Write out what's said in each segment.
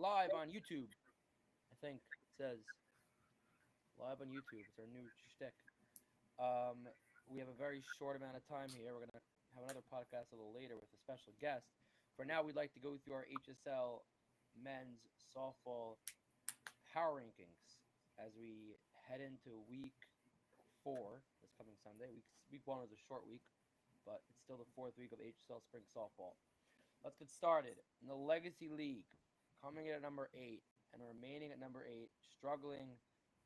live on YouTube. I think it says live on YouTube. It's our new shtick. Um, we have a very short amount of time here. We're gonna have another podcast a little later with a special guest. For now, we'd like to go through our HSL men's softball power rankings as we head into week 4 this coming Sunday. Week 1 was a short week, but it's still the fourth week of HSL spring softball. Let's get started. In the Legacy League, coming in at number 8 and remaining at number 8, struggling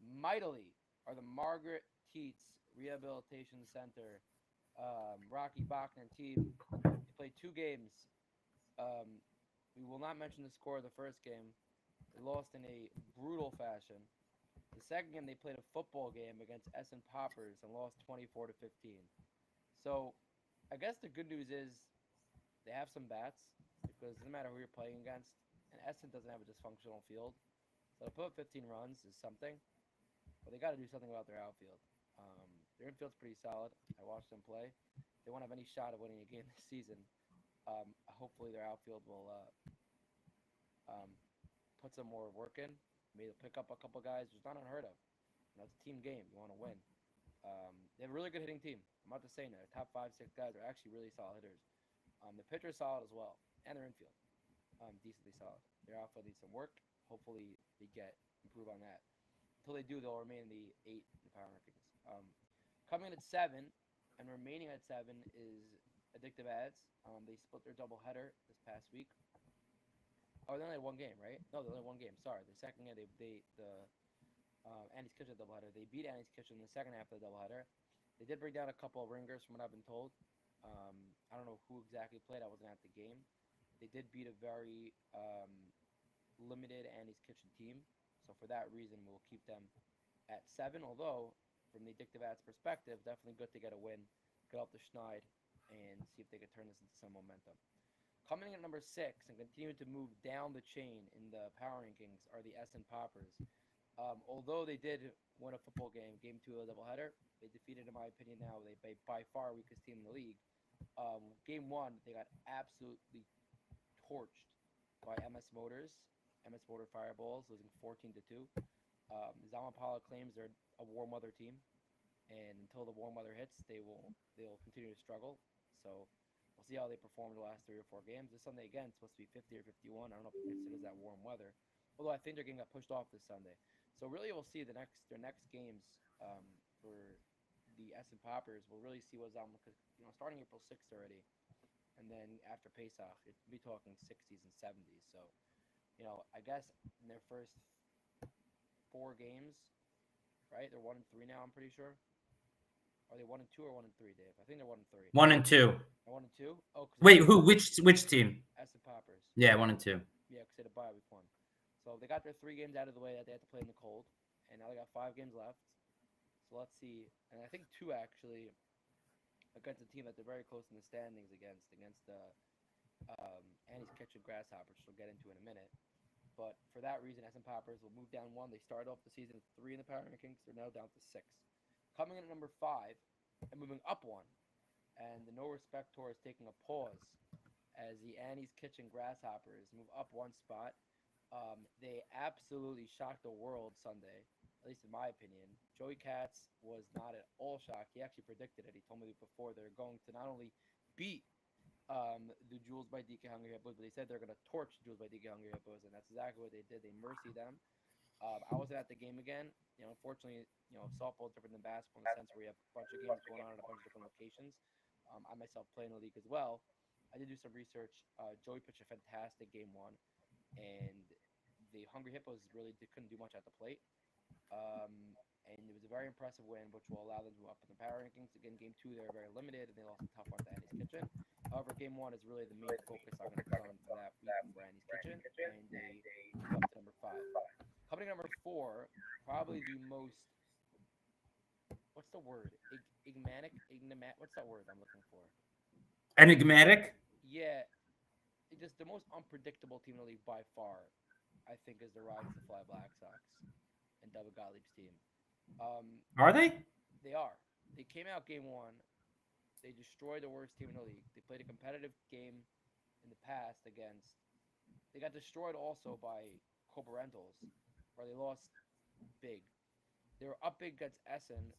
mightily, are the Margaret Teets Rehabilitation Center. Rocky Bachner team. They played 2 games. Um, we will not mention the score of the first game. They lost in a brutal fashion. The second game, they played a football game against Essen Poppers and lost 24 to 15. So, I guess the good news is they have some bats because it doesn't matter who you're playing against, and Essen doesn't have a dysfunctional field. So to put up 15 runs is something, but they got to do something about their outfield. Their infield's pretty solid. I watched them play. They won't have any shot of winning a game this season. Hopefully their outfield will um, put some more work in. Maybe they'll pick up a couple guys, which is not unheard of. It's a team game. You want to win. They have a really good hitting team. I'm not just saying that. Their top 5, 6 guys are actually really solid hitters. The pitcher's solid as well, and their infield decently solid. Their outfield needs some work. Hopefully they improve on that. Until they do, they'll remain in the 8 in the power rankings. Coming in at 7 and remaining at 7 is Addictive Ads. They split their doubleheader this past week. Oh, they only had 1 game, right? No, they only had 1 game. Sorry, the second game Annie's Kitchen doubleheader. They beat Annie's Kitchen in the second half of the doubleheader. They did bring down a couple of ringers, from what I've been told. I don't know who exactly played. I wasn't at the game. They did beat a very limited Annie's Kitchen team. So for that reason, we'll keep them at 7. Although, from the Addictive Ads perspective, definitely good to get a win, get up the Schneid, and see if they can turn this into some momentum. Coming in at number 6 and continuing to move down the chain in the power rankings are the Essen Poppers. Although they did win a football game, game 2 of the doubleheader, they defeated, in my opinion, now they by far weakest team in the league. Game 1, they got absolutely torched by MS Motors, MS Motor Fireballs, losing 14-2. Zamapala claims they're a warm weather team, and until the warm weather hits, they'll continue to struggle. So we'll see how they perform the last 3 or 4 games. This Sunday again, it's supposed to be 50 or 51. I don't know if it considers that warm weather. Although I think their game got pushed off this Sunday. So really, we'll see their next games for the Essen Poppers. We'll really see what's on, because starting April 6th already, and then after Pesach, it'll be talking 60s and 70s. So I guess in their first 4 games, right? They're 1-3 now. I'm pretty sure. Are they 1-2 or 1-3, Dave? I think they're 1-3. 1-2. 1-2. Oh, Wait, who? Which team? Essen Poppers. Yeah, 1-2. Yeah, because they had a bye week 1. So they got their 3 games out of the way that they had to play in the cold, and now they got 5 games left. So let's see. And I think 2 actually against a team that they're very close in the standings against Annie's Kitchen Grasshoppers, which we'll get into in a minute. But for that reason, Essen Poppers will move down 1. They started off the season at 3 in the power rankings. They're now down to 6. Coming in at number 5 and moving up 1, and the No Respect Tour is taking a pause as the Annie's Kitchen Grasshoppers move up 1 spot. They absolutely shocked the world Sunday, at least in my opinion. Joey Katz was not at all shocked. He actually predicted it. He told me before they're going to not only beat the Jules by DK Hungry Hippos, but they said they're going to torch Jules by DK Hungry Hippos, and that's exactly what they did. They mercy them. I wasn't at the game again. Unfortunately, softball is different than basketball in the sense where you have a bunch of games going on in a bunch of different locations. I myself play in the league as well. I did do some research. Joey pitched a fantastic game 1, and the Hungry Hippos really couldn't do much at the plate. And it was a very impressive win, which will allow them to move up in the power rankings. Again, game 2, they were very limited, and they lost a tough one to Annie's Kitchen. However, game 1 is really the main focus I'm going to put on for that week for Annie's Kitchen, and they move up to number 5. Coming to number 4, probably the most, what's the word? What's that word I'm looking for? Enigmatic? Yeah, just the most unpredictable team in the league by far, I think, is the Rise to Fly Black Sox and David Gottlieb's team. Are they? They are. They came out game 1. They destroyed the worst team in the league. They played a competitive game in the past against They got destroyed also by Cobra Rentals, where they lost big. They were up big against Essen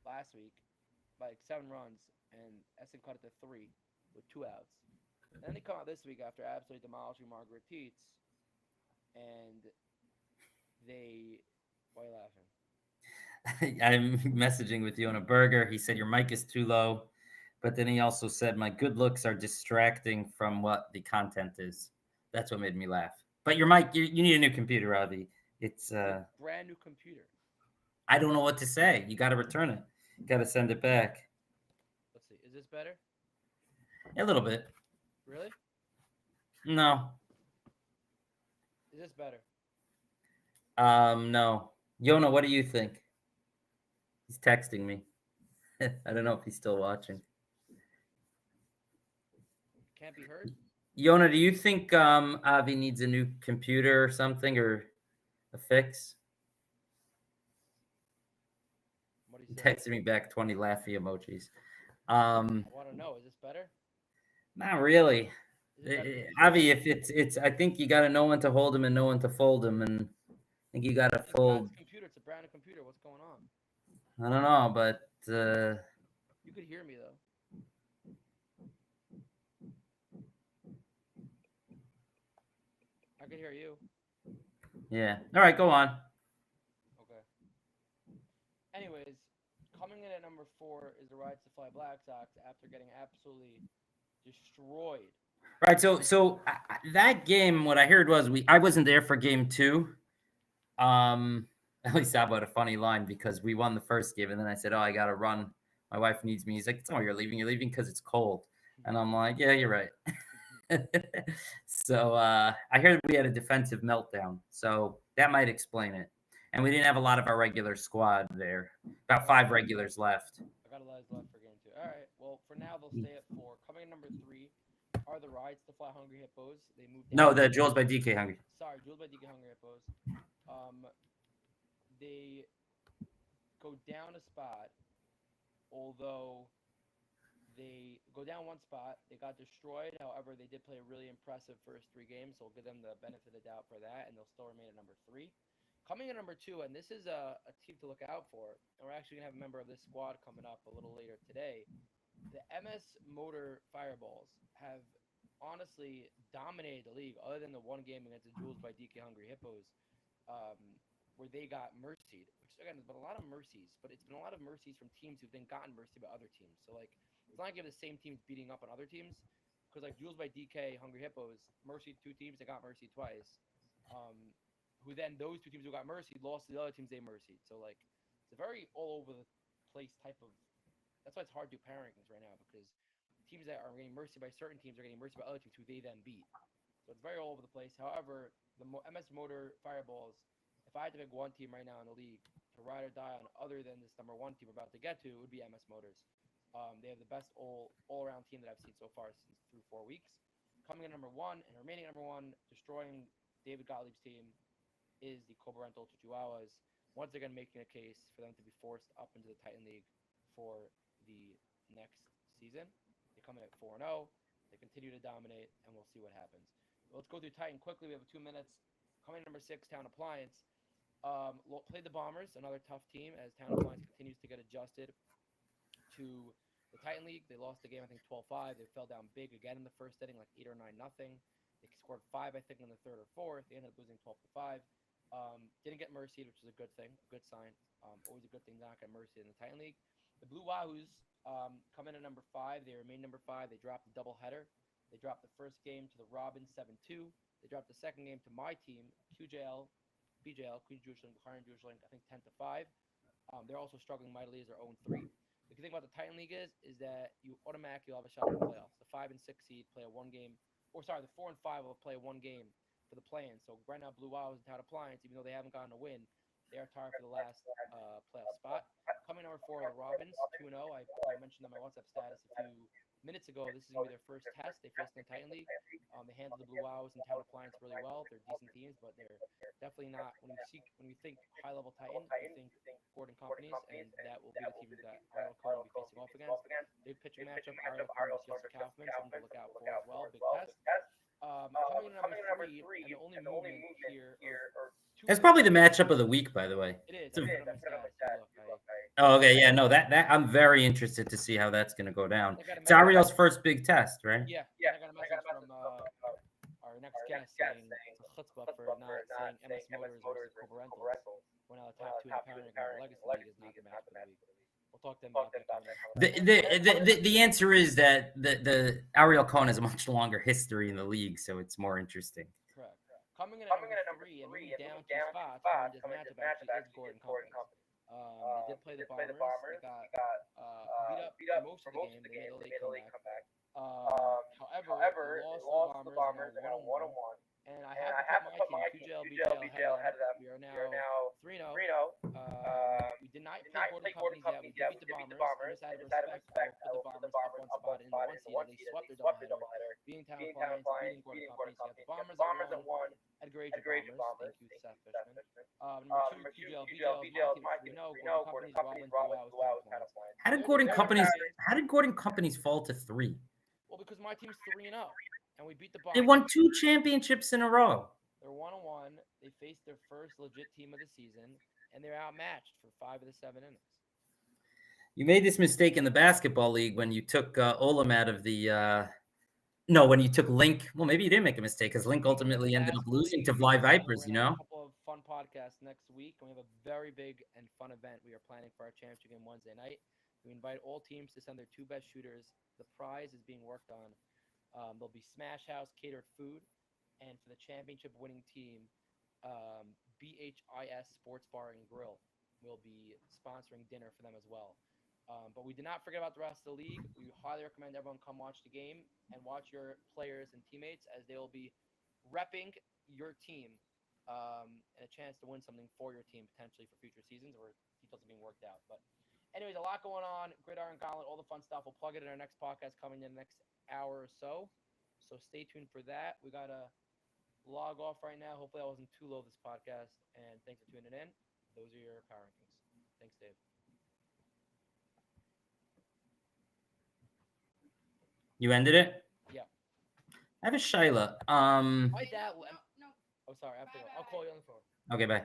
last week by like 7 runs, and Essen cut it to three with 2 outs. And then they come out this week after absolutely demolishing Margaret Teets, and they. Why are you laughing? I'm messaging with you on a burger. He said your mic is too low, but then he also said my good looks are distracting from what the content is. That's what made me laugh. But your mic, you need a new computer, Avi. It's It's a brand new computer. I don't know what to say. You got to return it. You got to send it back. Let's see. Is this better? A little bit. Really? No. Is this better? No. Yona, what do you think? He's texting me. I don't know if he's still watching. Can't be heard? Yona, do you think Avi needs a new computer or something or a fix? What do He you say? texted me back 20 laughy emojis. I want to know. Is this better? Not really. Is it better than usual? Avi, if it's I think you got to know when to hold him and know when to fold him, and I think you got to It's a fold. God's computer. It's a brand new computer. What's going on? I don't know, but You could hear me though. I could hear you. yeah. All right, go on. Okay. Anyways, coming in at number 4 is the Rides to Fly Black Sox after getting absolutely destroyed. Right. So that game, what I heard was I wasn't there for game two. At least that was a funny line because we won the first game, and then I said, "Oh, I gotta run. My wife needs me." He's like, "Oh, you're leaving. You're leaving because it's cold." And I'm like, "Yeah, you're right." So I heard we had a defensive meltdown, so that might explain it. And we didn't have a lot of our regular squad there. About five regulars left. I got a lot left for game 2. All right. Well, for now they'll stay at 4. Coming in number 3 are the Rides to Fly Hungry Hippos. They moved No, down. the Jules by DK Hungry. Sorry, Jules by DK Hungry Hippos. They go down a spot, although they go down one spot. They got destroyed. However, they did play a really impressive first 3 games, so we'll give them the benefit of the doubt for that, and they'll still remain at number 3. Coming in number 2, and this is a team to look out for, and we're actually going to have a member of this squad coming up a little later today. The MS Motor Fireballs have honestly dominated the league, other than the one game against the Jules by DK Hungry Hippos, um, where they got mercied. Which again has been a lot of mercies, but it's been a lot of mercies from teams who've then gotten mercied by other teams. So like, it's not like you have the same teams beating up on other teams, because like Jules by DK Hungry Hippos mercied 2 teams, they got mercied twice. Um, who then those 2 teams who got mercied lost to the other teams they mercied. So like, it's a very all over the place type of. That's why it's hard to do power rankings right now, because teams that are getting mercy by certain teams are getting mercy by other teams who they then beat. So it's very all over the place. However, the MS Motor Fireballs, if I had to pick one team right now in the league to ride or die on other than this number 1 team we're about to get to, it would be MS Motors. They have the best all around team that I've seen so far since through 4 weeks. Coming in number 1 and remaining number 1, destroying David Gottlieb's team, is the Cobra Rental Chihuahuas. Once again, making a case for them to be forced up into the Titan League for the next season. They come in at 4-0. They continue to dominate, and we'll see what happens. Let's go through Titan quickly. We have 2 minutes. Coming in number 6, Town Appliance. Played the Bombers, another tough team, as Town Appliance continues to get adjusted to the Titan League. They lost the game, I think, 12-5. They fell down big again in the first inning, like 8 or 9-0. They scored 5, I think, in the third or fourth. They ended up losing 12-5. Didn't get mercied, which is a good thing, a good sign. Always a good thing to not get mercied in the Titan League. The Blue Wahoos come in at number 5. They remain number 5. They dropped the doubleheader. They dropped the first game to the Robins 7-2. They dropped the second game to my team, BJL, Queens Jewish Link, Bahrain Jewish Link, I think 10-5. They're also struggling mightily as they're 0-3. The good thing about the Titan League is that you automatically have a shot at the playoffs. The 5 and 6 seed play a 1 game, or sorry, the 4 and 5 will play 1 game for the play-in. So right now, Blue Wahoos and Town Appliance, even though they haven't gotten a win, they are tied for the last playoff spot. Coming number 4 are the Robins, 2-0. I mentioned on my WhatsApp status a few minutes ago. This is going to be their first test. They faced in the Titan League. They handled the Blue Wahoos and Town Appliance really well. They're decent teams, but they're definitely not. When you think high-level Titan, you think Gordon Companies, and that will be the team that Ariel Cohen will be facing off against. Big pitching matchup. Ariel Cohen versus Jesse Kaufman, something to look out for as well. Big test. Coming in number three, and the only movement here are two. That's probably the matchup of the week, by the way. It is. It's a- I put it on my stats. You look, Oh, okay, yeah, no, that I'm very interested to see how that's going to go down. I got a It's message. Ariel's first big test, right? Yeah, I got a message from our next guest saying it's a chutzpah for not saying MS Motors versus Cobra Rentals. We're now the top two in the Power Legacy League is not the match for the week. We'll talk to them about that coming up. The answer is that the Ariel Cohen has a much longer history in the league, so it's more interesting. Correct. Coming in at number three and moving down 2 spots coming this matchup actually is Gordon Company. They did play the Bombers. They got beat up for most of the game. They made a late comeback. However, they lost to the Bombers. They're now 1-1. And I have to put my team, QJL ahead of them. We are now 3-0. We did not play Gordon Companies yet. We did beat the Bombers. And just out of respect, I will put the Bombers up one spot in the 1 seed. They swept their doubleheader, beating Town Appliance, beating Gordon Companies. You have the Bombers at 1. Edgar Age Bombers. Thank you, Seth Fishman. Number 2, QJL. My team 3-0. Gordon Companies, Rollins, Town Appliance. How did Gordon Companies fall to 3? Well, because my team's 3-0. And we beat the Bombers. They won 2 championships in a row. They're 1-1. They faced their first legit team of the season, and they're outmatched for 5 of the 7 innings. You made this mistake in the basketball league when you took Olam out of the. No, when you took Link. Well, maybe you didn't make a mistake because Link ultimately ended up losing to Fly Vipers. You know. A couple of fun podcasts next week, and we have a very big and fun event we are planning for our championship game Wednesday night. We invite all teams to send their 2 best shooters. The prize is being worked on. There'll be Smash House catered food, and for the championship winning team, BHIS Sports Bar and Grill will be sponsoring dinner for them as well. But we did not forget about the rest of the league. We highly recommend everyone come watch the game and watch your players and teammates as they will be repping your team and a chance to win something for your team potentially for future seasons, or details are being worked out. But anyways, a lot going on. Gridiron Gauntlet, all the fun stuff. We'll plug it in our next podcast coming in the next hour or so. So stay tuned for that. We got to log off right now. Hopefully I wasn't too low this podcast. And thanks for tuning in. Those are your power rankings. Thanks, Dave. You ended it? Yeah. I have a Shaila. My dad. Oh, sorry. I have to go. I'll call you on the phone. Okay, bye.